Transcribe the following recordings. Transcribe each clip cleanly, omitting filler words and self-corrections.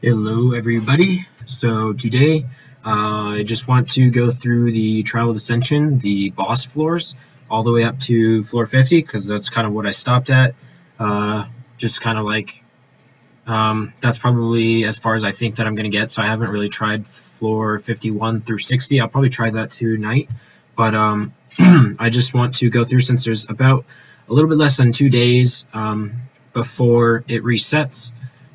Hello everybody. So today I just want to go through the Trial of Ascension, the boss floors, all the way up to floor 50 because that's kind of what I stopped at. Just kind of like that's probably as far as I think that I'm going to get, so I haven't really tried floor 51 through 60. I'll probably try that tonight, but I just want to go through since there's about a little bit less than 2 days before it resets.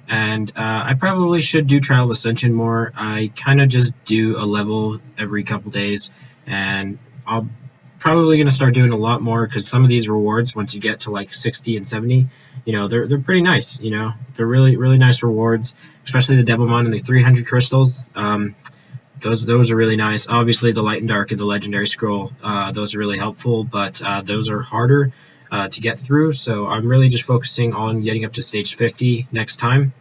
And I probably should do Trial of Ascension more. I kind of just do a level every couple days, and I'll probably going to start doing a lot more because some of these rewards, once you get to like 60 and 70, they're pretty nice. They're really nice rewards, especially the Devilmon and the 300 crystals. Those are really nice. Obviously, the Light and Dark and the Legendary Scroll, those are really helpful, but those are harder to get through, so I'm really just focusing on getting up to stage 50 next time.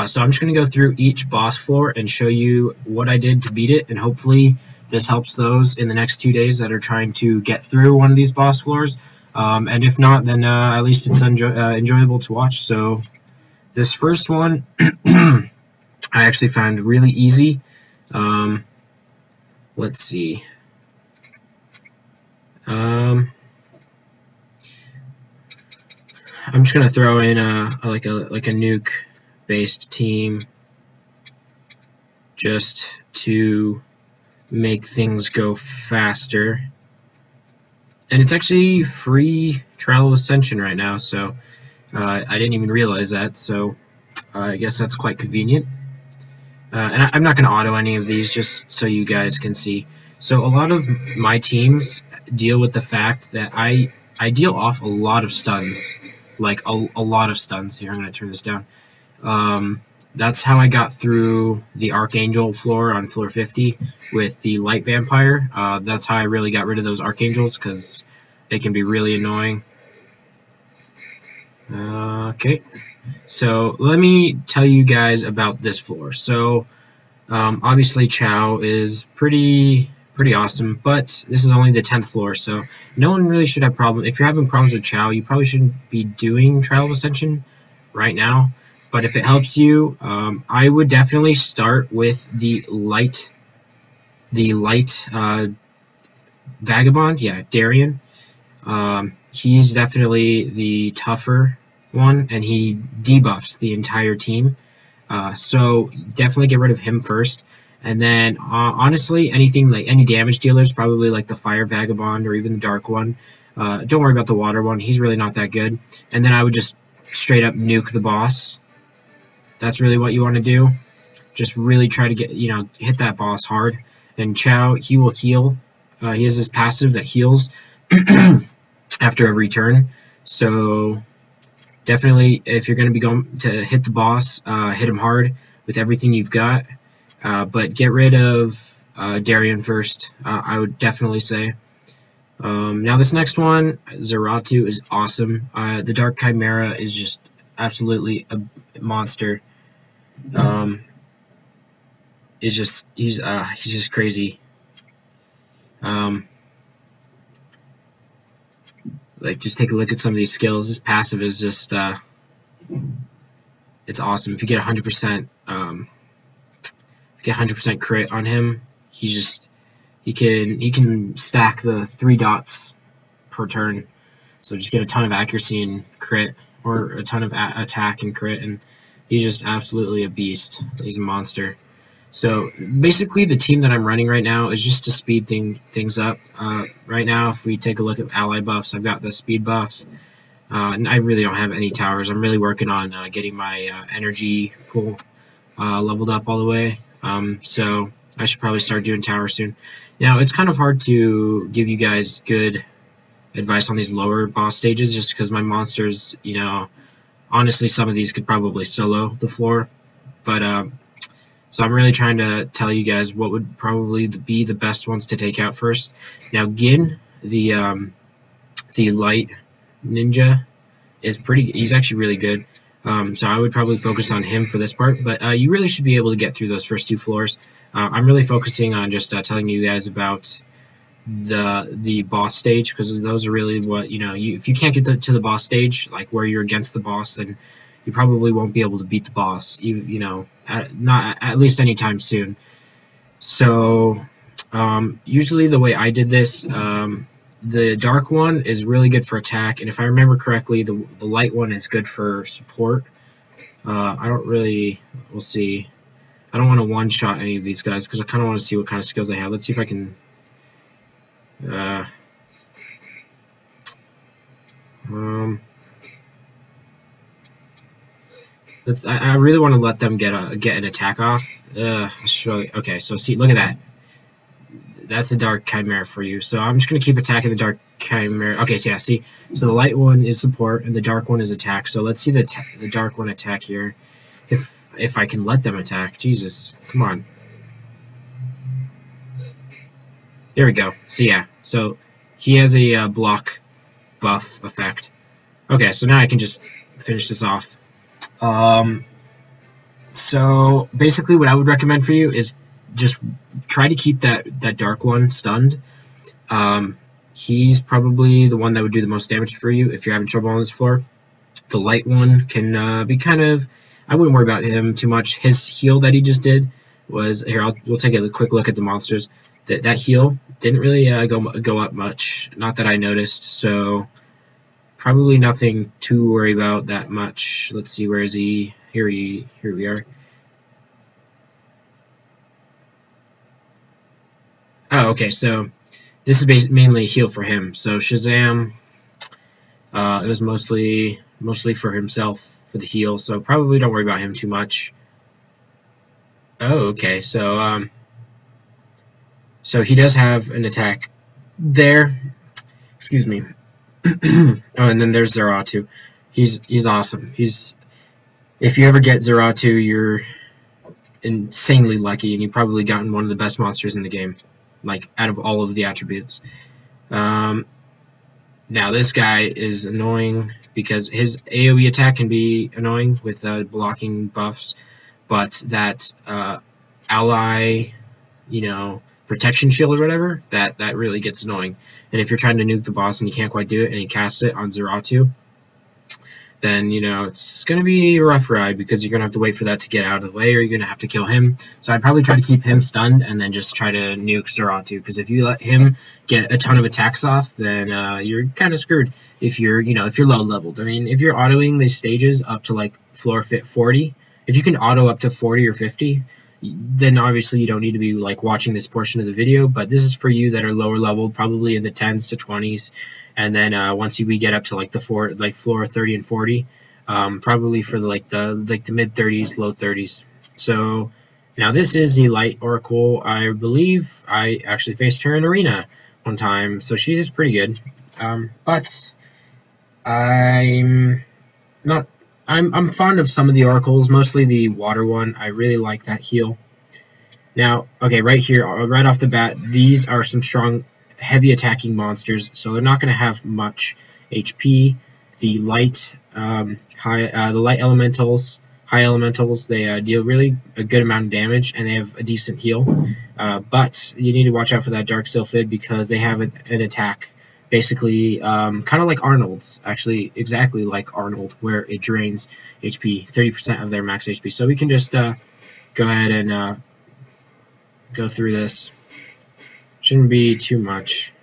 So I'm just going to go through each boss floor and show you what I did to beat it, and hopefully this helps those in the next 2 days that are trying to get through one of these boss floors, and if not, then at least it's enjoyable to watch. So this first one I actually found really easy. Let's see. I'm just gonna throw in a nuke based team just to make things go faster. And it's actually free Trial of Ascension right now, so I didn't even realize that, so I guess that's quite convenient. And I'm not going to auto any of these just so you guys can see. So a lot of my teams deal with the fact that I deal off a lot of stuns. Like a lot of stuns. Here, I'm going to turn this down. That's how I got through the Archangel floor on floor 50 with the Light Vampire. That's how I really got rid of those Archangels because they can be really annoying. Okay, so let me tell you guys about this floor. So obviously Chow is pretty awesome, but this is only the 10th floor, so no one really should have problems. If you're having problems with Chow, you probably shouldn't be doing Trial of Ascension right now, but if it helps you, I would definitely start with the light Vagabond, yeah, Darien. He's definitely the tougher one, and he debuffs the entire team, so definitely get rid of him first. And then, honestly, anything like any damage dealers, probably like the Fire Vagabond or even the Dark one. Don't worry about the Water one. He's really not that good. And then I would just straight up nuke the boss. That's really what you want to do. Just really try to get, hit that boss hard. And Chow, he will heal. He has this passive that heals after every turn. So definitely, if you're going to be going to hit the boss, hit him hard with everything you've got. But get rid of Darien first, I would definitely say. Now this next one, Zeratu, is awesome. The Dark Chimera is just absolutely a monster. He's just crazy. Like, just take a look at some of these skills. His passive is just it's awesome. If you get 100%. Get 100% crit on him, he can stack the 3 dots per turn, so just get a ton of accuracy and crit, or a ton of attack and crit, and he's just absolutely a beast. He's a monster. So basically the team that I'm running right now is just to speed things up. Right now, if we take a look at ally buffs, I've got the speed buff, and I really don't have any towers. I'm really working on getting my energy pool leveled up all the way. So I should probably start doing towers soon. Now, it's kind of hard to give you guys good advice on these lower boss stages just because my monsters, honestly, some of these could probably solo the floor. But, so I'm really trying to tell you guys what would probably be the best ones to take out first. Now, Gin, the light ninja, he's actually really good. So I would probably focus on him for this part, but you really should be able to get through those first 2 floors. I'm really focusing on just telling you guys about the boss stage, because those are really what, if you can't get to the boss stage, like where you're against the boss, then you probably won't be able to beat the boss, not at least anytime soon. So usually the way I did this, the dark one is really good for attack, and if I remember correctly, the light one is good for support. We'll see. I don't want to one-shot any of these guys because I kind of want to see what kind of skills they have. Let's see if I can... I really want to let them get an attack off. Okay, so see, look at that. That's a Dark Chimera for you. So I'm just going to keep attacking the Dark Chimera. Okay, so yeah, see, so the light one is support and the dark one is attack. So let's see the dark one attack here. If I can let them attack. Jesus, come on. There we go. So yeah, so he has a block buff effect. Okay, so now I can just finish this off. So basically what I would recommend for you is just try to keep that dark one stunned. He's probably the one that would do the most damage for you if you're having trouble on this floor. The light one can be kind of... I wouldn't worry about him too much. His heal that he just did was... Here, we'll take a quick look at the monsters. That heal didn't really go up much. Not that I noticed, so... Probably nothing to worry about that much. Let's see, where is he? Here we are. Oh, okay, so this is mainly a heal for him. So Shazam, it was mostly for himself, for the heal, so probably don't worry about him too much. Oh, okay, so he does have an attack there. Excuse me. Oh, and then there's Zeratu. He's awesome. If you ever get Zeratu, you're insanely lucky, and you've probably gotten one of the best monsters in the game, like out of all of the attributes. Now this guy is annoying because his AoE attack can be annoying with blocking buffs, but that ally, protection shield or whatever, that really gets annoying. And if you're trying to nuke the boss and you can't quite do it and you cast it on Zeratu, then it's going to be a rough ride because you're going to have to wait for that to get out of the way, or you're going to have to kill him. So I'd probably try to keep him stunned and then just try to nuke Zeratu, because if you let him get a ton of attacks off, then you're kind of screwed if you're low leveled. I mean, if you're autoing these stages up to like floor 40, if you can auto up to 40 or 50, then obviously you don't need to be like watching this portion of the video, but this is for you that are lower level, probably in the 10s to 20s, and then once we get up to like floor 30 and 40, probably for the mid 30s, low 30s. So now this is the Light Oracle. I believe I actually faced her in Arena one time, so she is pretty good. But I'm fond of some of the oracles, mostly the water one. I really like that heal. Now, okay, right here, right off the bat, these are some strong, heavy attacking monsters, so they're not going to have much HP. The light, the light elementals, high elementals, they deal really a good amount of damage, and they have a decent heal. But you need to watch out for that Dark Sylphid because they have an attack. Basically, kind of like Arnold's, actually exactly like Arnold, where it drains HP, 30% of their max HP. So we can just go ahead and go through this. Shouldn't be too much.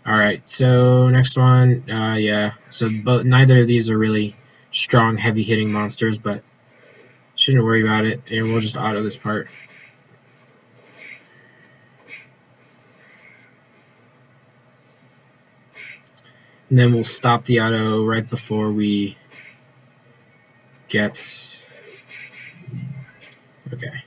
Alright, so next one, yeah. So neither of these are really strong, heavy-hitting monsters, but shouldn't worry about it, and we'll just auto this part. And then we'll stop the auto right before we get... Okay.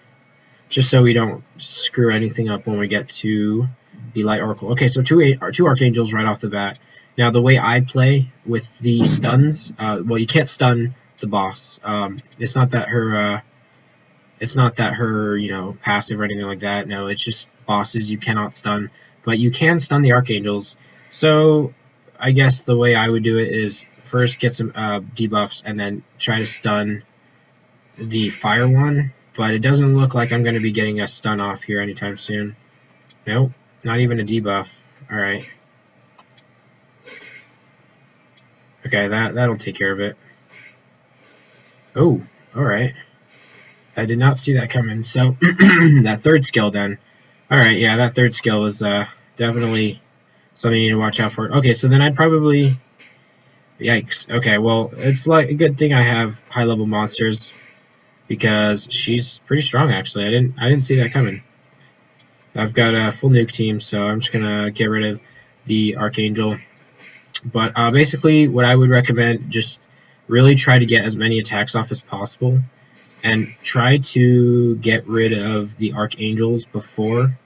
Just so we don't screw anything up when we get to the Light Oracle. Okay, so two Archangels right off the bat. Now, the way I play with the stuns, well, you can't stun the boss. It's not that her, passive or anything like that. No, it's just bosses you cannot stun. But you can stun the Archangels. So I guess the way I would do it is first get some debuffs and then try to stun the fire one, but it doesn't look like I'm going to be getting a stun off here anytime soon. Nope, not even a debuff. Alright. Okay, that'll take care of it. Oh, alright. I did not see that coming. So, that third skill then. Alright, yeah, that third skill is definitely something you need to watch out for. Okay, so then I'd probably... Yikes. Okay, well, it's like a good thing I have high-level monsters, because she's pretty strong, actually. I didn't see that coming. I've got a full nuke team, so I'm just gonna get rid of the Archangel. But basically, what I would recommend, just really try to get as many attacks off as possible, and try to get rid of the Archangels before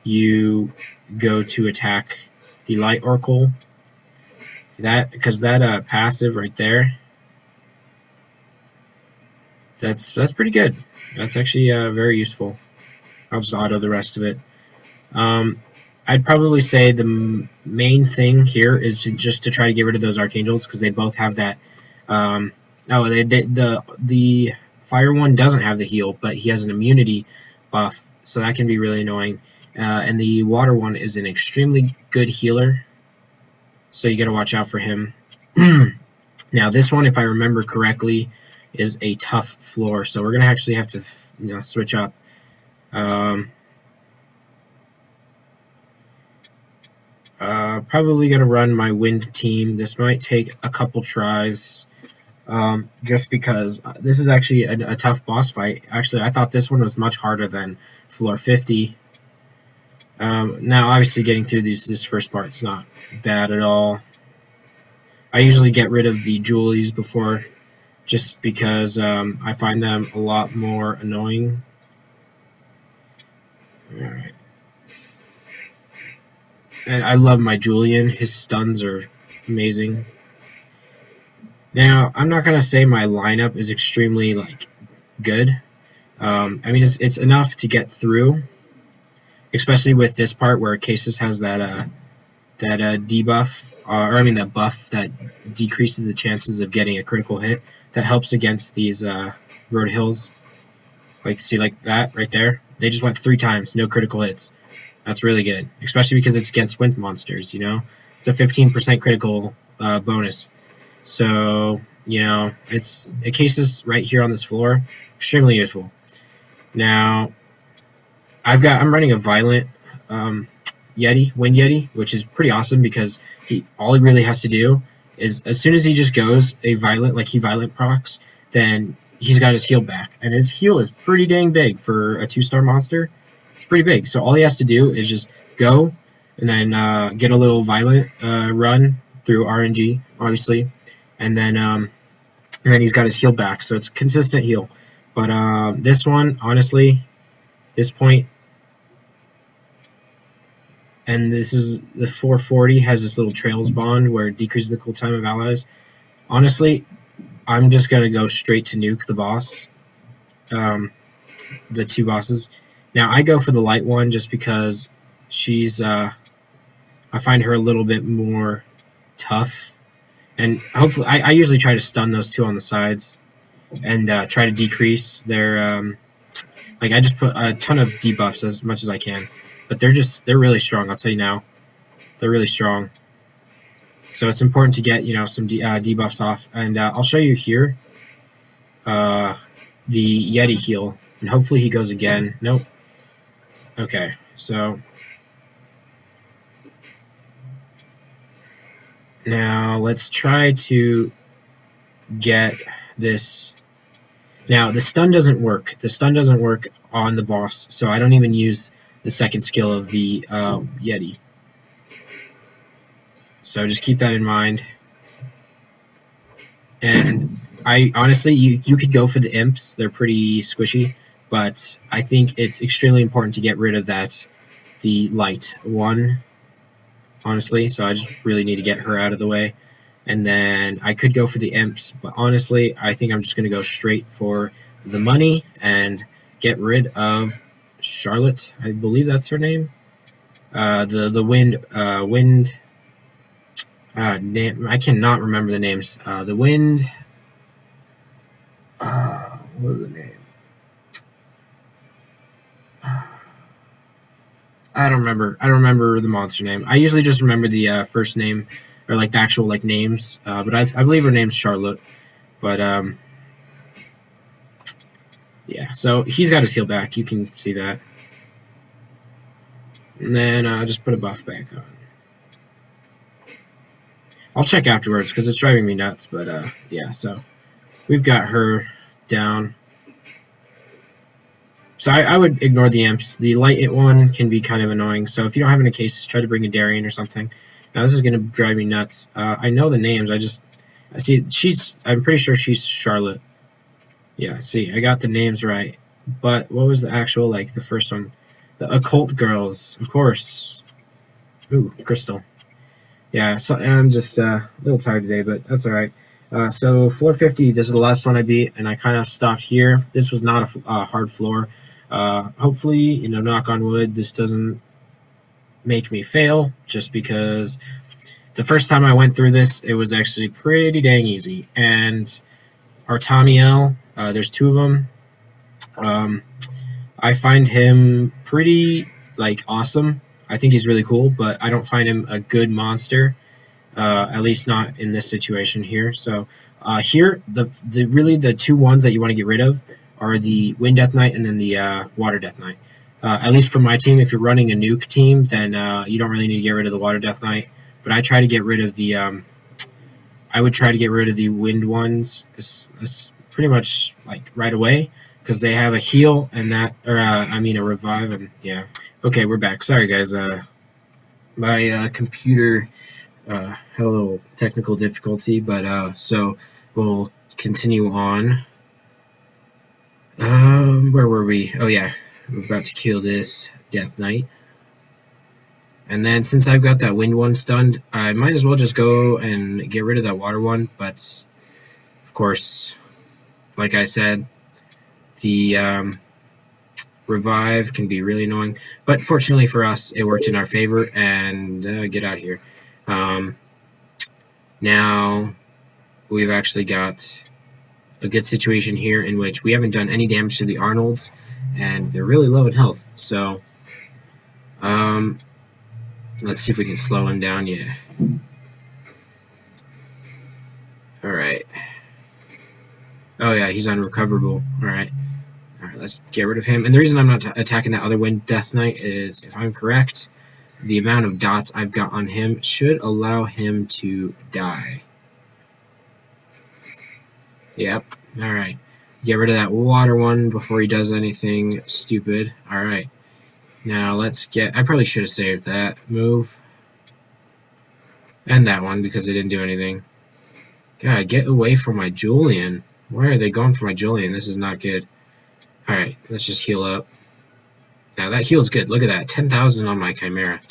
you go to attack the Light Oracle. Because that passive right there, that's pretty good. That's actually very useful. I'll just auto the rest of it. I'd probably say the main thing here is just to try to get rid of those Archangels, because they both have that. The Fire one doesn't have the heal, but he has an immunity buff, so that can be really annoying. And the Water one is an extremely good healer, so you got to watch out for him. Now this one, if I remember correctly, is a tough floor, so we're gonna actually have to, switch up. Probably gonna run my wind team. This might take a couple tries, just because this is actually a tough boss fight. Actually, I thought this one was much harder than floor 50. Now, obviously, getting through this first part's not bad at all. I usually get rid of the Julies before, just because I find them a lot more annoying. Alright. And I love my Julian. His stuns are amazing. Now, I'm not going to say my lineup is extremely, good. I mean, it's enough to get through, especially with this part where Casus has that debuff, that buff that decreases the chances of getting a critical hit. That helps against these road hills. See, like that right there? They just went 3 times, no critical hits. That's really good, especially because it's against wind monsters, It's a 15% critical bonus. So, it's a Casus right here on this floor, extremely useful. Now, I'm running a Violent Wind Yeti, which is pretty awesome, because all he really has to do is, as soon as he just goes he Violent procs, then he's got his heal back, and his heal is pretty dang big for a 2-star monster. It's pretty big, so all he has to do is just go, and then get a little Violent run through RNG, obviously, and then he's got his heal back, so it's consistent heal. But this one, honestly, this point, and this is the 440 has this little Trails bond where it decreases the cooldown of allies. Honestly, I'm just gonna go straight to nuke the boss, the 2 bosses. Now I go for the light one just because she's I find her a little bit more tough, and hopefully I usually try to stun those 2 on the sides and try to decrease their I just put a ton of debuffs as much as I can, but they're really strong. I'll tell you now, they're really strong. So it's important to get some debuffs off, and I'll show you here the Yeti heal, and hopefully he goes again. Nope. Okay, so now let's try to get this. Now the stun doesn't work. The stun doesn't work on the boss, so I don't even use the second skill of the Yeti. So just keep that in mind. And I honestly, you could go for the imps. They're pretty squishy, but I think it's extremely important to get rid of the light one, honestly. So I just really need to get her out of the way. And then I could go for the imps, but honestly, I think I'm just going to go straight for the money and get rid of Charlotte. I believe that's her name. The wind. I cannot remember the names. The wind. What was the name? I don't remember. I don't remember the monster name. I usually just remember the first name, or the actual names. But I believe her name's Charlotte. But Yeah, so he's got his heal back. You can see that. And then just put a buff back on. I'll check afterwards because it's driving me nuts. But yeah, so we've got her down. So I would ignore the imps. The light one can be kind of annoying. So if you don't have any cases, try to bring a Darien or something. Now this is going to drive me nuts. I know the names. I see I'm pretty sure she's Charlotte. Yeah, see, I got the names right. But what was the actual, like, the first one? The Occult Girls, of course. Ooh, Crystal. Yeah, so I'm just a little tired today, but that's alright. So floor 50, this is the last one I beat, and I kind of stopped here. This was not a hard floor. Hopefully, you know, knock on wood, this doesn't make me fail, just because the first time I went through this, it was actually pretty dang easy. And Artamiel, there's two of them. I find him pretty, like, awesome. I think he's really cool, but I don't find him a good monster, at least not in this situation here. So here, really the two ones that you want to get rid of are the Wind Death Knight and then the Water Death Knight. At least for my team, if you're running a nuke team, then you don't really need to get rid of the Water Death Knight. But I try to get rid of the I would try to get rid of the wind ones it's pretty much like right away, because they have a heal and that, or I mean a revive, and yeah. Okay, we're back. Sorry guys, my computer had a little technical difficulty, but so we'll continue on. Where were we? Oh yeah, we're about to kill this Death Knight. And then since I've got that wind one stunned, I might as well just go and get rid of that water one. But of course, like I said, the revive can be really annoying. But fortunately for us, it worked in our favor. And get out of here. Now we've actually got a good situation here in which we haven't done any damage to the Arnolds, and they're really low in health. So let's see if we can slow him down. Yeah. Alright. Oh yeah, he's unrecoverable. Alright. Alright, let's get rid of him. And the reason I'm not attacking that other Wind Death Knight is, if I'm correct, the amount of dots I've got on him should allow him to die. Yep. Alright. Get rid of that water one before he does anything stupid. Alright. Now let's get... I probably should have saved that move. And that one, because they didn't do anything. God, get away from my Julian. Where are they going for my Julian? This is not good. Alright, let's just heal up. Now that heals good. Look at that. 10,000 on my Chimera.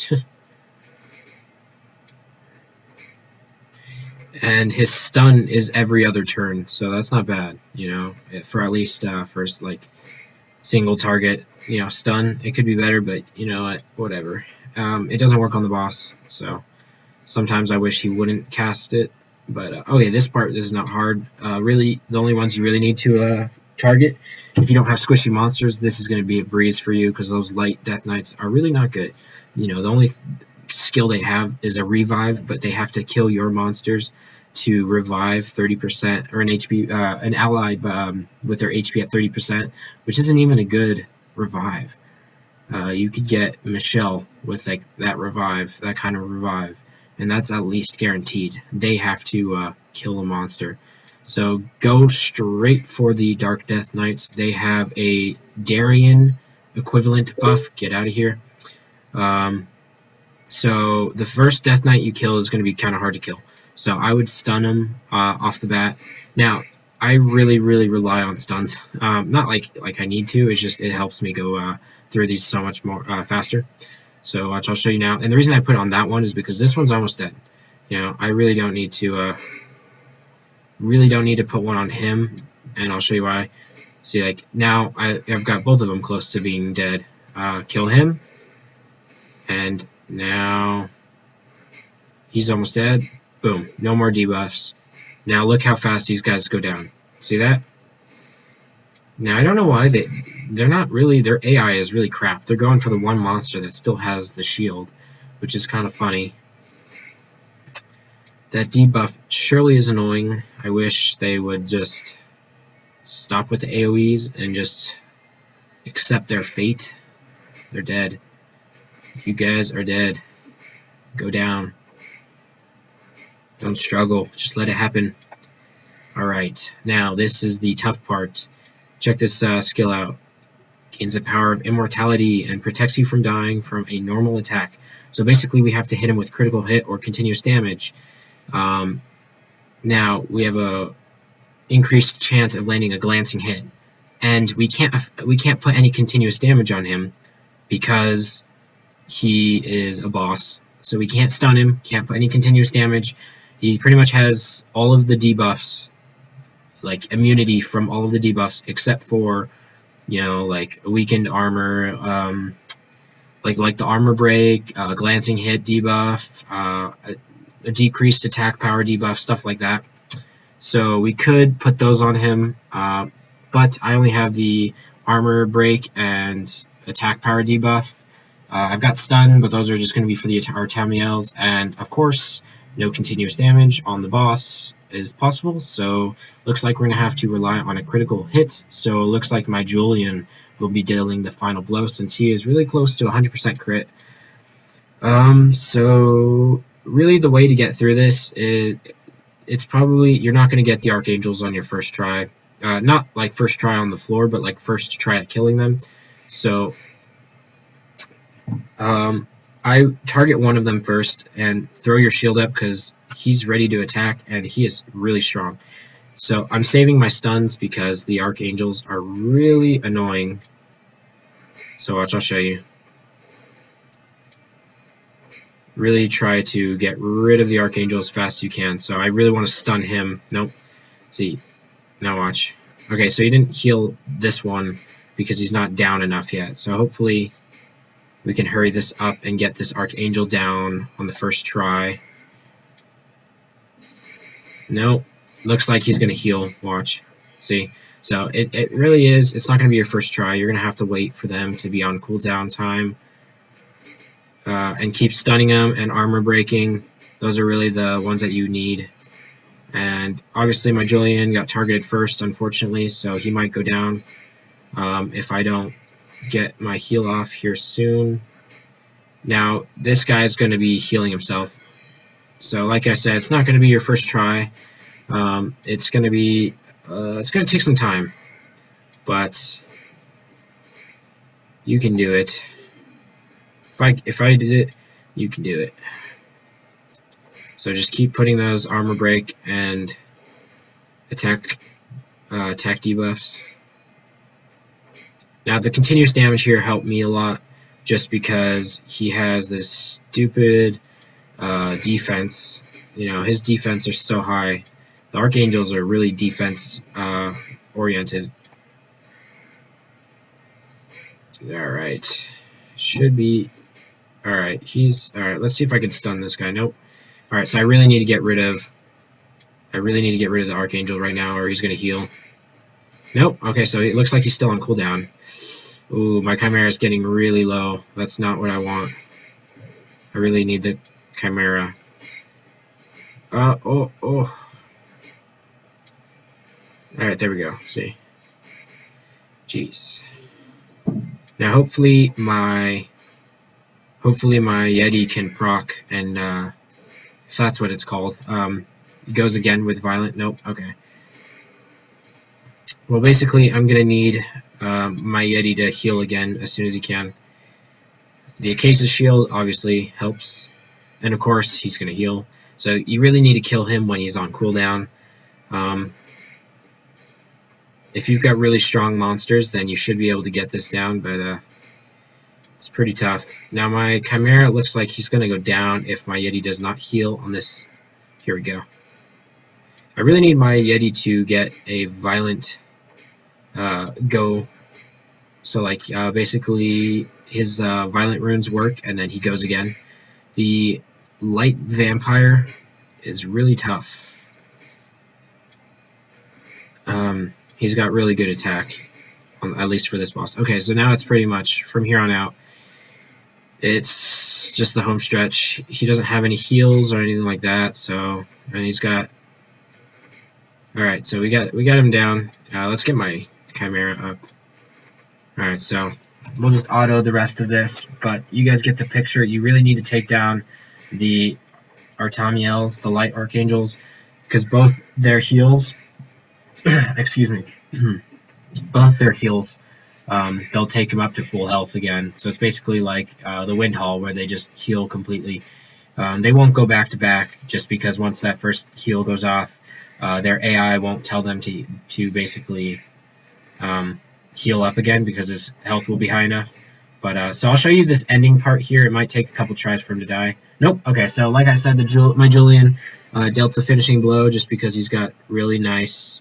And his stun is every other turn, so that's not bad, you know, for at least first, like, single target, you know, stun. It could be better, but you know what, whatever. It doesn't work on the boss, so sometimes I wish he wouldn't cast it. But okay, this is not hard. Really, the only ones you really need to target, if you don't have squishy monsters, this is going to be a breeze for you, because those light Death Knights are really not good. You know, the only skill they have is a revive, but they have to kill your monsters to revive 30%, or an ally with their HP at 30%, which isn't even a good revive. You could get Michelle with like that revive, that kind of revive, and that's at least guaranteed. They have to kill a monster. So go straight for the Dark Death Knights. They have a Darien equivalent buff. Get out of here. So the first Death Knight you kill is going to be kind of hard to kill. So I would stun him off the bat. Now, I really, really rely on stuns. Not like I need to. It's just it helps me go through these so much more faster. So watch, I'll show you now. And the reason I put on that one is because this one's almost dead. You know, I really don't need to put one on him, and I'll show you why. See, like now I've got both of them close to being dead. Kill him, and now he's almost dead. Boom, no more debuffs. Now look how fast these guys go down. See that? Now I don't know why they're not really, their AI is really crap. They're going for the one monster that still has the shield, which is kind of funny. That debuff surely is annoying. I wish they would just stop with the AoEs and just accept their fate. They're dead. You guys are dead. Go down. Don't struggle. Just let it happen. Alright, now this is the tough part. Check this skill out. Gains the power of immortality and protects you from dying from a normal attack. So basically we have to hit him with critical hit or continuous damage. Now we have a increased chance of landing a glancing hit. And we can't put any continuous damage on him because he is a boss. So we can't stun him, can't put any continuous damage. He pretty much has all of the debuffs, like immunity from all of the debuffs, except for, you know, like weakened armor, like the armor break, glancing hit debuff, a decreased attack power debuff, stuff like that. So we could put those on him, but I only have the armor break and attack power debuff. I've got stun, but those are just going to be for the Artamiels, and of course, no continuous damage on the boss is possible, so looks like we're going to have to rely on a critical hit. So it looks like my Julian will be dealing the final blow since he is really close to 100% crit. So really the way to get through this is, it's probably, you're not going to get the Archangels on your first try. Not like first try on the floor, but like first try at killing them. So I target one of them first and throw your shield up because he's ready to attack and he is really strong. So I'm saving my stuns because the Archangels are really annoying. So watch, I'll show you. Really try to get rid of the Archangel as fast as you can. So I really want to stun him. Nope. See, now watch. Okay, so he didn't heal this one because he's not down enough yet. So hopefully we can hurry this up and get this Archangel down on the first try. Nope. Looks like he's going to heal. Watch. See? So it really is. It's not going to be your first try. You're going to have to wait for them to be on cooldown time. And keep stunning them and armor breaking. Those are really the ones that you need. And obviously my Julian got targeted first, unfortunately, so he might go down if I don't get my heal off here soon. Now this guy's going to be healing himself, so like I said, it's not going to be your first try. It's going to take some time, but you can do it. If I did it, you can do it. So just keep putting those armor break and attack debuffs. Now the continuous damage here helped me a lot just because he has this stupid defense. You know, his defense is so high. The Archangels are really defense oriented. Alright. Should be alright. Alright, let's see if I can stun this guy. Nope. Alright, so I really need to get rid of the Archangel right now or he's gonna heal. Nope. Okay, so it looks like he's still on cooldown. Ooh, my Chimera is getting really low. That's not what I want. I really need the Chimera. Oh. Alright, there we go. See. Jeez. Now hopefully my Yeti can proc and if that's what it's called. Goes again with violent. Nope. Okay. Well, basically, I'm going to need my Yeti to heal again as soon as he can. The Acacia shield obviously helps, and of course, he's going to heal. So you really need to kill him when he's on cooldown. If you've got really strong monsters, then you should be able to get this down, but it's pretty tough. Now my Chimera looks like he's going to go down if my Yeti does not heal on this. Here we go. I really need my Yeti to get a violent go. So like basically his violent runes work and then he goes again. The light vampire is really tough. He's got really good attack, at least for this boss. Okay, so now it's pretty much from here on out. It's just the home stretch. He doesn't have any heals or anything like that, so, and he's got Alright, so we got him down. Let's get my Chimera up. Alright, so we'll just auto the rest of this, but you guys get the picture. You really need to take down the Artamiels, the Light Archangels, because both their heals, excuse me, both their heals, they'll take them up to full health again. So it's basically like the Wind Hall, where they just heal completely. They won't go back to back, just because once that first heal goes off, their AI won't tell them to basically heal up again, because his health will be high enough. But so I'll show you this ending part here. It might take a couple tries for him to die. Nope. Okay, so like I said, my Julian dealt the finishing blow just because he's got really nice.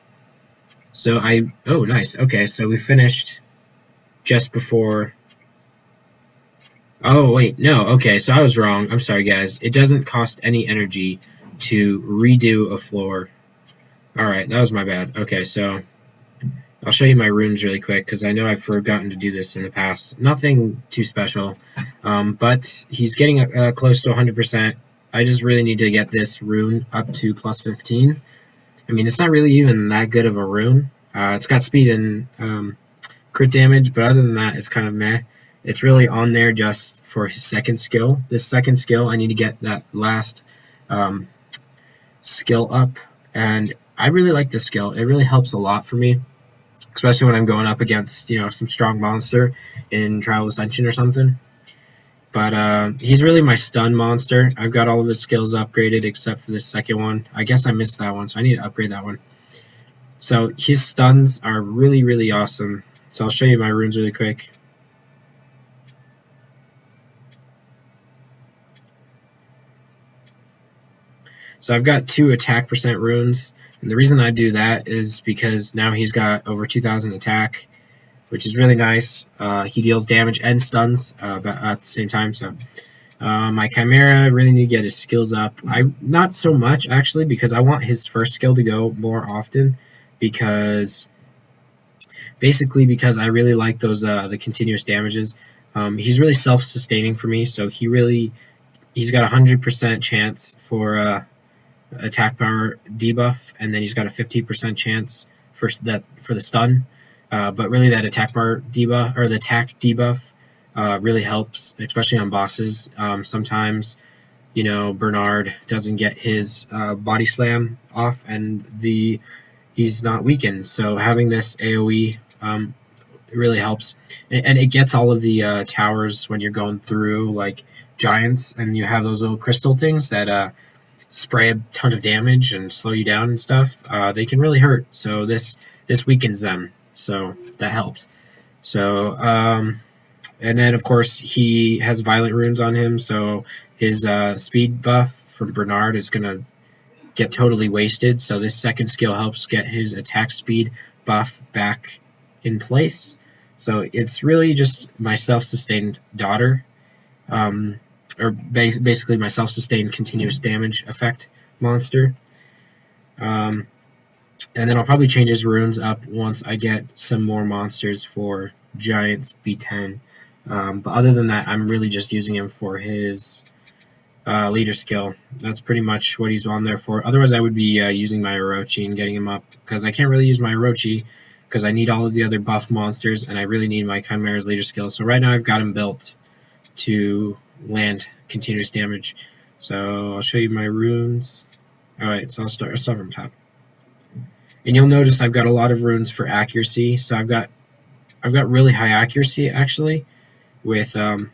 So oh, nice. Okay, so we finished just before. Oh, wait, no. Okay, so I was wrong. I'm sorry, guys. It doesn't cost any energy to redo a floor. Alright, that was my bad. Okay, so I'll show you my runes really quick, because I know I've forgotten to do this in the past. Nothing too special, but he's getting close to 100%. I just really need to get this rune up to plus 15. I mean, it's not really even that good of a rune. It's got speed and crit damage, but other than that, it's kind of meh. It's really on there just for his second skill. This second skill, I need to get that last skill up, and I really like this skill. It really helps a lot for me, especially when I'm going up against, you know, some strong monster in Trial of Ascension or something. But he's really my stun monster. I've got all of his skills upgraded except for this second one. I guess I missed that one, so I need to upgrade that one. So his stuns are really, really awesome. So I'll show you my runes really quick. So I've got 2 attack percent runes, and the reason I do that is because now he's got over 2,000 attack, which is really nice. He deals damage and stuns at the same time. So my Chimera, really need to get his skills up. Not so much actually, because I want his first skill to go more often, because basically because I really like those the continuous damages. He's really self-sustaining for me, so he's got 100% chance for attack power debuff, and then he's got a 50% chance for the stun. But really, that attack bar debuff, or the attack debuff, really helps, especially on bosses. Sometimes, you know, Bernard doesn't get his body slam off, and he's not weakened. So having this AoE really helps, and it gets all of the towers when you're going through like giants, and you have those little crystal things that spray a ton of damage and slow you down and stuff. They can really hurt. So this weakens them. So that helps. So and then of course he has violent runes on him, so his speed buff from Bernard is gonna get totally wasted. So this second skill helps get his attack speed buff back in place. So it's really just my self-sustained daughter, or basically my self-sustained continuous damage effect monster. And then I'll probably change his runes up once I get some more monsters for Giants B10. But other than that, I'm really just using him for his leader skill. That's pretty much what he's on there for. Otherwise, I would be using my Orochi and getting him up, because I can't really use my Orochi because I need all of the other buff monsters, and I really need my Chimera's leader skill. So right now I've got him built to land continuous damage. So I'll show you my runes. Alright, so I'll start from top. And you'll notice I've got a lot of runes for accuracy. So I've got really high accuracy actually, with no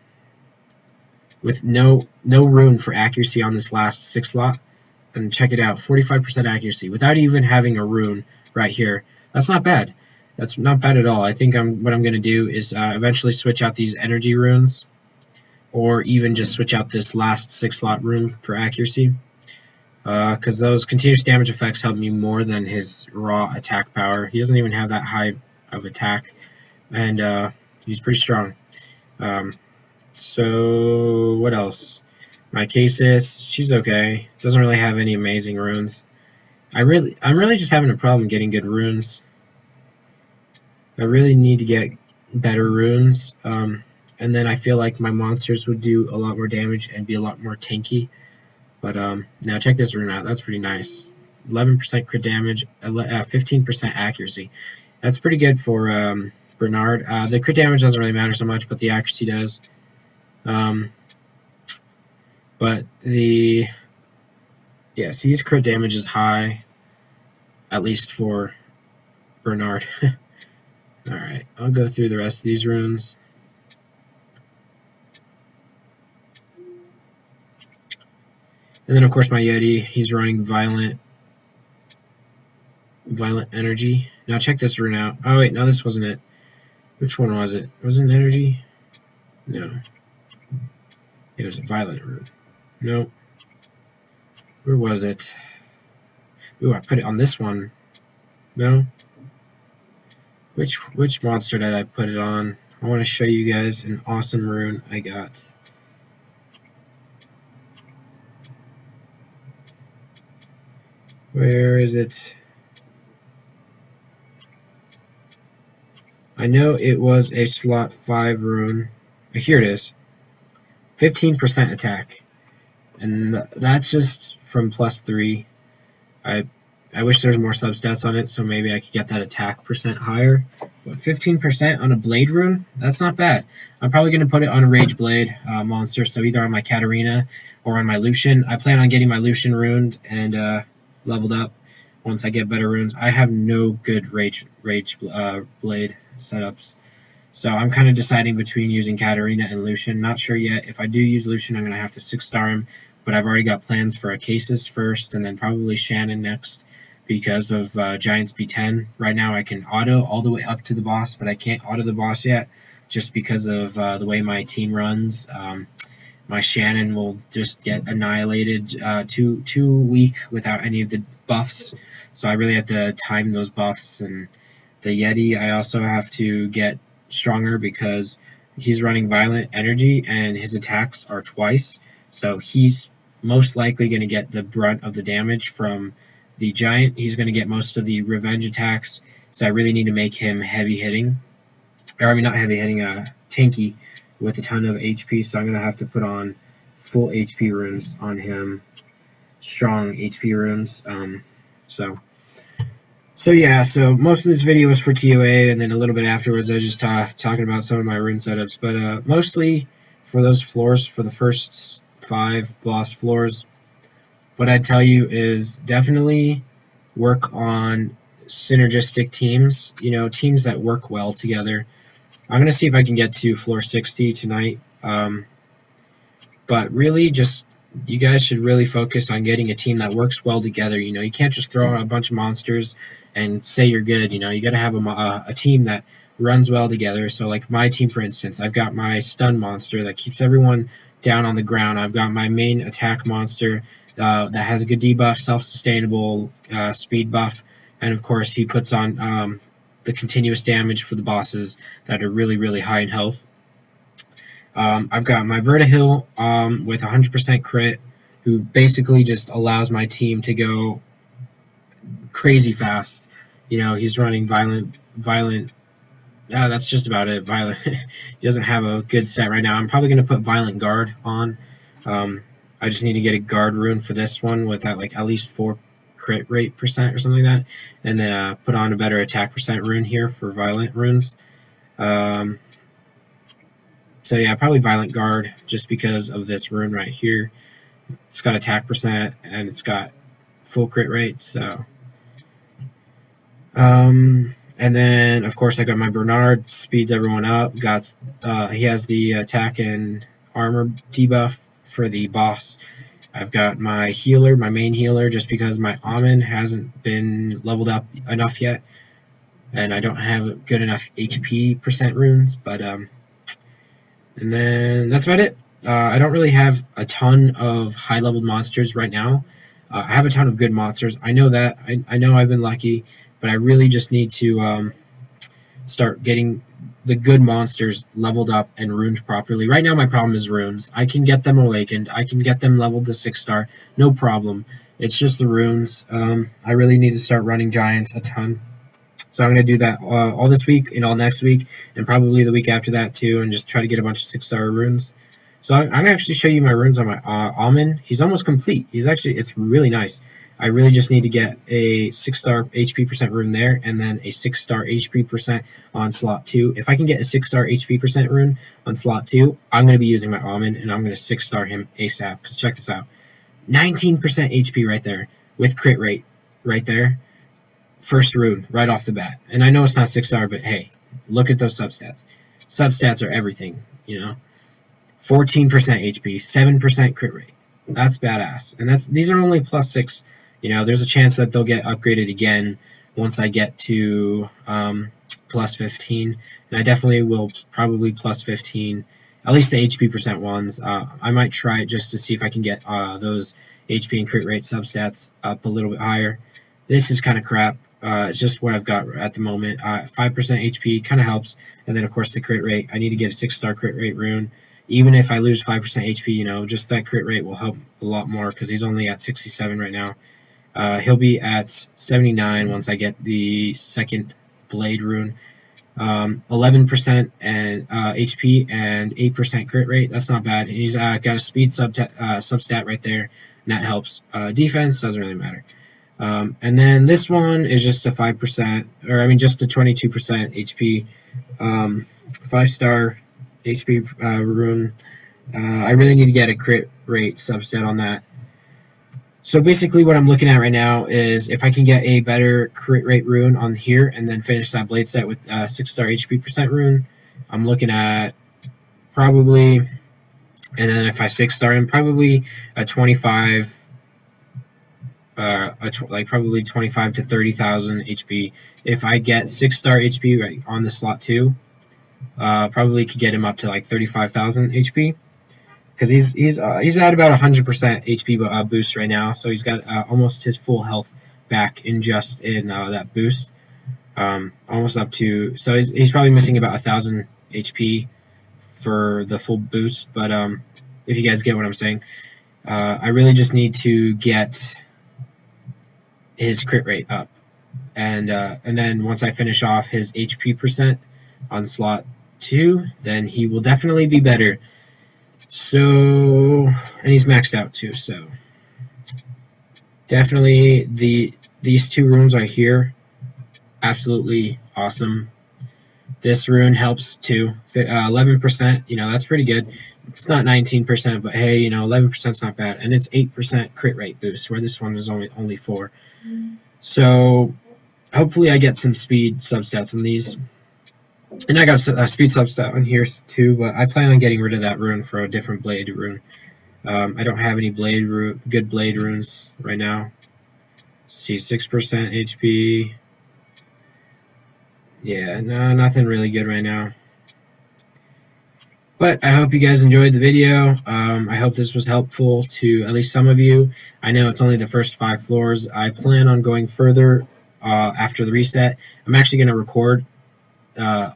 rune for accuracy on this last 6 slot. And check it out, 45% accuracy without even having a rune right here. That's not bad. That's not bad at all. I think what I'm going to do is eventually switch out these energy runes, or even just switch out this last 6 slot rune for accuracy, because those continuous damage effects help me more than his raw attack power. He doesn't even have that high of attack, and he's pretty strong. So what else? My Casis, she's okay. Doesn't really have any amazing runes. I'm really just having a problem getting good runes. I really need to get better runes, and then I feel like my monsters would do a lot more damage and be a lot more tanky. But now check this rune out. That's pretty nice. 11% crit damage, 15% accuracy. That's pretty good for Bernard. The crit damage doesn't really matter so much, but the accuracy does. But see, his crit damage is high, at least for Bernard. Alright, I'll go through the rest of these runes. And then, of course, my Yeti, he's running Violent Energy. Now, check this rune out. Oh, wait, no, this wasn't it. Which one was it? Wasn't it Energy? No. It was a Violent rune. Nope. Where was it? Ooh, I put it on this one. No? Which monster did I put it on? I want to show you guys an awesome rune I got. Where is it? I know it was a slot 5 rune. Here it is. 15% attack. And that's just from +3. I wish there was more substats on it, so maybe I could get that attack percent higher. But 15% on a blade rune, that's not bad. I'm probably going to put it on a rage blade monster, so either on my Katarina or on my Lucian. I plan on getting my Lucian runed and leveled up once I get better runes. I have no good rage blade setups, so I'm kind of deciding between using Katarina and Lucian. Not sure yet. If I do use Lucian, I'm going to have to 6-star him, but I've already got plans for Acasis first and then probably Shannon next because of Giants B10. Right now I can auto all the way up to the boss, but I can't auto the boss yet just because of the way my team runs. My Shannon will just get annihilated too weak without any of the buffs, so I really have to time those buffs. And the Yeti, I also have to get stronger because he's running Violent Energy and his attacks are twice, so he's most likely going to get the brunt of the damage from the Giant. He's going to get most of the revenge attacks, so I really need to make him heavy hitting, or I mean not heavy hitting, tanky with a ton of HP, so I'm going to have to put on full HP runes on him, strong HP runes. So yeah, so most of this video was for TOA, and then a little bit afterwards I was just talking about some of my rune setups, but mostly for those floors, for the first 5 boss floors, what I'd tell you is definitely work on synergistic teams, teams that work well together. I'm going to see if I can get to floor 60 tonight, but really just, you guys should really focus on getting a team that works well together. You can't just throw out a bunch of monsters and say you're good. You got to have a team that runs well together. So like my team, for instance, I've got my stun monster that keeps everyone down on the ground. I've got my main attack monster that has a good debuff, self-sustainable speed buff, and of course he puts on the continuous damage for the bosses that are really, really high in health. I've got my Vertihil with 100% crit, who basically just allows my team to go crazy fast. He's running violent. That's just about it. Violent. He doesn't have a good set right now. I'm probably going to put Violent Guard on. I just need to get a guard rune for this one with that at least 4 crit rate percent or something like that, and then put on a better attack percent rune here for violent runes. So yeah, probably Violent Guard just because of this rune right here. It's got attack percent and it's got full crit rate. So, and then of course I got my Bernard, speeds everyone up. He has the attack and armor debuff for the boss. I've got my healer, my main healer, just because my Amen hasn't been leveled up enough yet, and I don't have good enough HP percent runes. But and then that's about it. I don't really have a ton of high-leveled monsters right now. I have a ton of good monsters. I know that. I know I've been lucky, but I really just need to start getting the good monsters leveled up and runed properly. Right now my problem is runes. I can get them awakened. I can get them leveled to 6-star. No problem. It's just the runes. I really need to start running Giants a ton. So I'm going to do that all this week and all next week, and probably the week after that too, and just try to get a bunch of 6-star runes. So I'm gonna actually show you my runes on my Almond. He's almost complete. It's really nice. I really just need to get a 6-star HP percent rune there, and then a 6-star HP percent on slot 2. If I can get a 6-star HP percent rune on slot 2, I'm gonna be using my Almond, and I'm gonna 6-star him ASAP. Cause check this out, 19% HP right there with crit rate right there. First rune right off the bat, and I know it's not 6-star, but hey, look at those substats. Substats are everything, you know. 14% HP, 7% crit rate. That's badass. And these are only +6. You know, there's a chance that they'll get upgraded again once I get to +15. And I definitely will probably +15, at least the HP percent ones. I might try it just to see if I can get those HP and crit rate substats up a little bit higher. This is kind of crap. It's just what I've got at the moment. 5% HP kind of helps. And then, of course, the crit rate. I need to get a 6-star crit rate rune. Even if I lose 5% HP, you know, just that crit rate will help a lot more because he's only at 67 right now. He'll be at 79 once I get the second blade rune. 11% and HP and 8% crit rate. That's not bad. And he's got a speed substat right there, and that helps. Defense doesn't really matter. And then this one is just a 5%, or I mean just a 22% HP, 5-star HP rune. I really need to get a crit rate substat on that. So basically what I'm looking at right now is if I can get a better crit rate rune on here and then finish that blade set with 6-star HP percent rune, I'm looking at probably, and then if I 6-star him, probably a 25, like probably 25 to 30,000 HP. If I get 6-star HP right on the slot 2, probably could get him up to like 35,000 HP. Because he's at about 100% HP boost right now, so he's got almost his full health back in that boost, almost up to. So he's probably missing about 1,000 HP for the full boost. But if you guys get what I'm saying, I really just need to get his crit rate up, and then once I finish off his HP percent on slot 2, then he will definitely be better. So, and he's maxed out too, so definitely these 2 runes right here, absolutely awesome. This rune helps too, 11%, you know, that's pretty good. It's not 19%, but hey, you know, 11% is not bad, and it's 8% crit rate boost, where this one is only 4. So, hopefully I get some speed substats on these. And I got a speed substat on here too, but I plan on getting rid of that rune for a different blade rune. I don't have any good blade runes right now. Let's see, 6% HP. Yeah, no, nothing really good right now. But I hope you guys enjoyed the video. I hope this was helpful to at least some of you. I know it's only the first 5 floors. I plan on going further after the reset. I'm actually going to record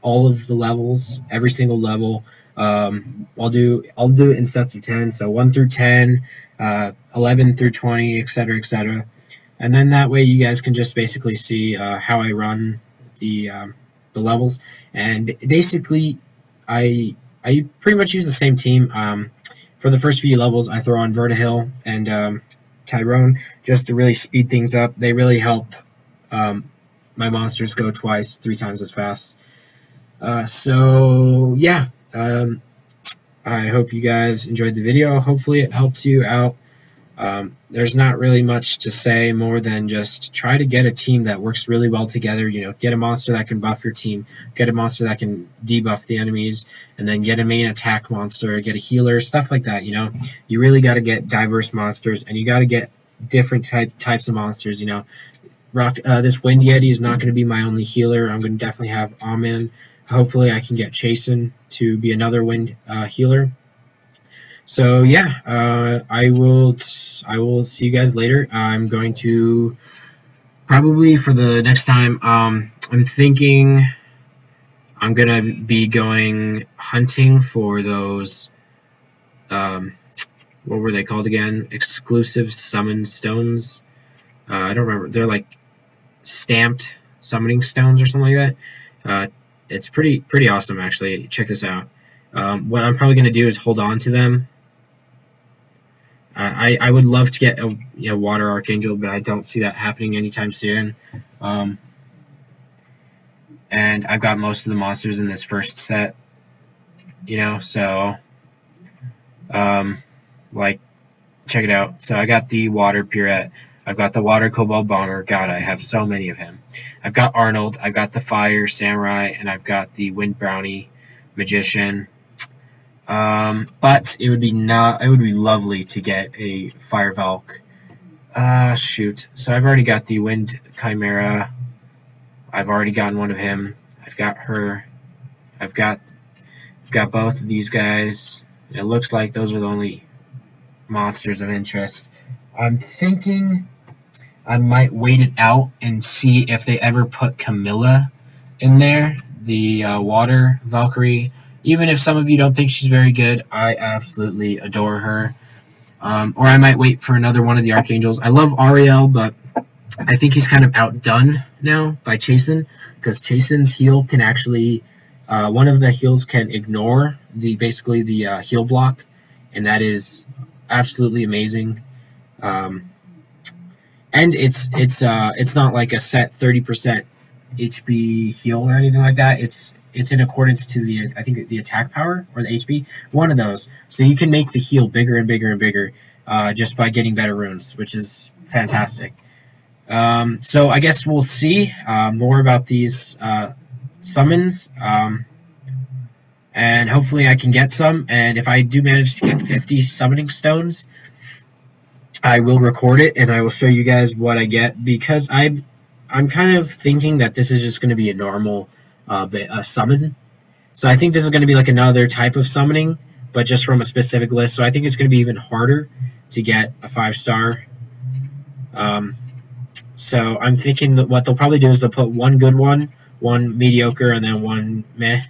all of the levels, every single level. I'll do it in sets of 10, so 1 through 10, 11 through 20, etc., etc. And then that way you guys can just basically see how I run the levels. And basically, I pretty much use the same team. For the first few levels, I throw on Vertihil and Tyrone just to really speed things up. They really help my monsters go 2, 3 times as fast. So yeah, I hope you guys enjoyed the video. Hopefully it helped you out. There's not really much to say more than just try to get a team that works really well together. You know, get a monster that can buff your team, get a monster that can debuff the enemies, and then get a main attack monster, get a healer, stuff like that. You know, you really got to get diverse monsters, and you got to get different types of monsters. You know, this Wind Yeti is not going to be my only healer. I'm going to definitely have Amen. Hopefully I can get Chasen to be another wind healer. So yeah, I will see you guys later. I'm going to probably for the next time. I'm thinking I'm gonna be going hunting for those. What were they called again? Exclusive summon stones. I don't remember. They're like stamped summoning stones or something like that. It's pretty awesome actually. Check this out. What I'm probably going to do is hold on to them. I would love to get a Water Archangel, but I don't see that happening anytime soon. And I've got most of the monsters in this first set, so like, check it out. So I got the Water Purette, I've got the Water Cobalt Bomber. God, I have so many of him. I've got Arnold, I've got the Fire Samurai, and I've got the Wind Brownie Magician. But it would be lovely to get a Fire Valk. Shoot. So I've already got the Wind Chimera. I've already gotten one of him. I've got her. I've got both of these guys. It looks like those are the only monsters of interest. I'm thinking I might wait it out and see if they ever put Camilla in there, the Water Valkyrie. Even if some of you don't think she's very good, I absolutely adore her. Or I might wait for another one of the Archangels. I love Ariel, but I think he's kind of outdone now by Chasen, because Chasen's heal can actually, one of the heals can ignore basically the heal block, and that is absolutely amazing. And it's not like a set 30% HP heal or anything like that. It's in accordance to the, I think, the attack power or the HP, one of those. So you can make the heal bigger and bigger and bigger just by getting better runes, which is fantastic. So I guess we'll see more about these summons, and hopefully I can get some. And if I do manage to get 50 summoning stones, I will record it and I will show you guys what I get, because I'm kind of thinking that this is just going to be a normal summon. So I think this is going to be like another type of summoning, but just from a specific list. So I think it's going to be even harder to get a 5-star. So I'm thinking that what they'll probably do is they'll put one good one mediocre, and then one meh.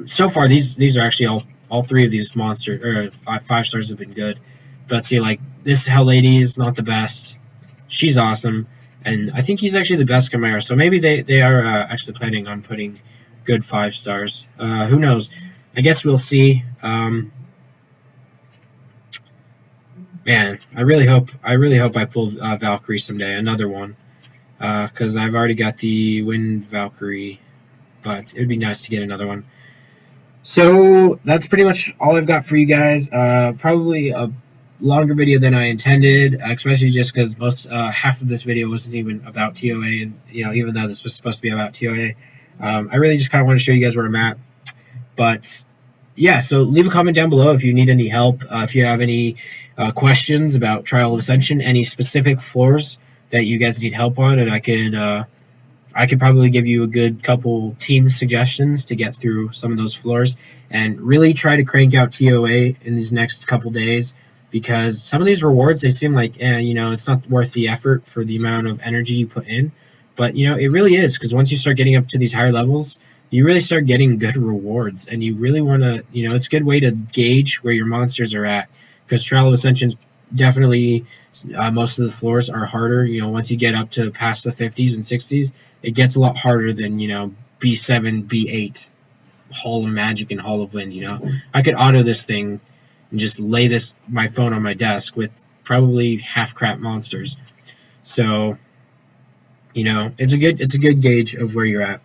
So far, these are actually all three of these monsters, or 5-stars, have been good. But see, like, this Hell Lady is not the best. She's awesome. And I think he's actually the best Chimera, so maybe they are actually planning on putting good 5-stars. Who knows? I guess we'll see. Man, I really hope I pull Valkyrie someday, another one, because I've already got the Wind Valkyrie, but it would be nice to get another one. So that's pretty much all I've got for you guys. Probably a longer video than I intended, especially just because half of this video wasn't even about TOA, and even though this was supposed to be about TOA, I really just kind of want to show you guys where I'm at. But yeah, so leave a comment down below if you need any help, if you have any questions about Trial of Ascension, any specific floors that you guys need help on, and I could probably give you a good couple team suggestions to get through some of those floors, and really try to crank out TOA in these next couple days. Because some of these rewards, they seem like, it's not worth the effort for the amount of energy you put in. But, it really is, because once you start getting up to these higher levels, you really start getting good rewards. And you really want to, it's a good way to gauge where your monsters are at. Because Trial of Ascension, definitely, most of the floors are harder. Once you get up to past the 50s and 60s, it gets a lot harder than, B7, B8, Hall of Magic, and Hall of Wind, I could auto this thing and just lay my phone on my desk with probably half crap monsters. So, it's a good gauge of where you're at.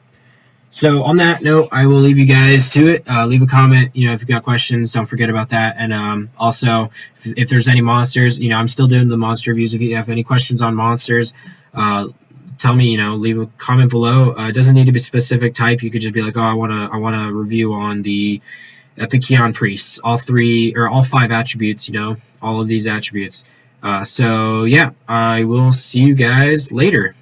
So on that note, I will leave you guys to it. Leave a comment, if you've got questions, don't forget about that. And also, if there's any monsters, I'm still doing the monster reviews. If you have any questions on monsters, tell me, leave a comment below. It doesn't need to be a specific type. You could just be like, oh, I want to review on the Epikeon Priests, all 5 attributes, all of these attributes. So yeah, I will see you guys later.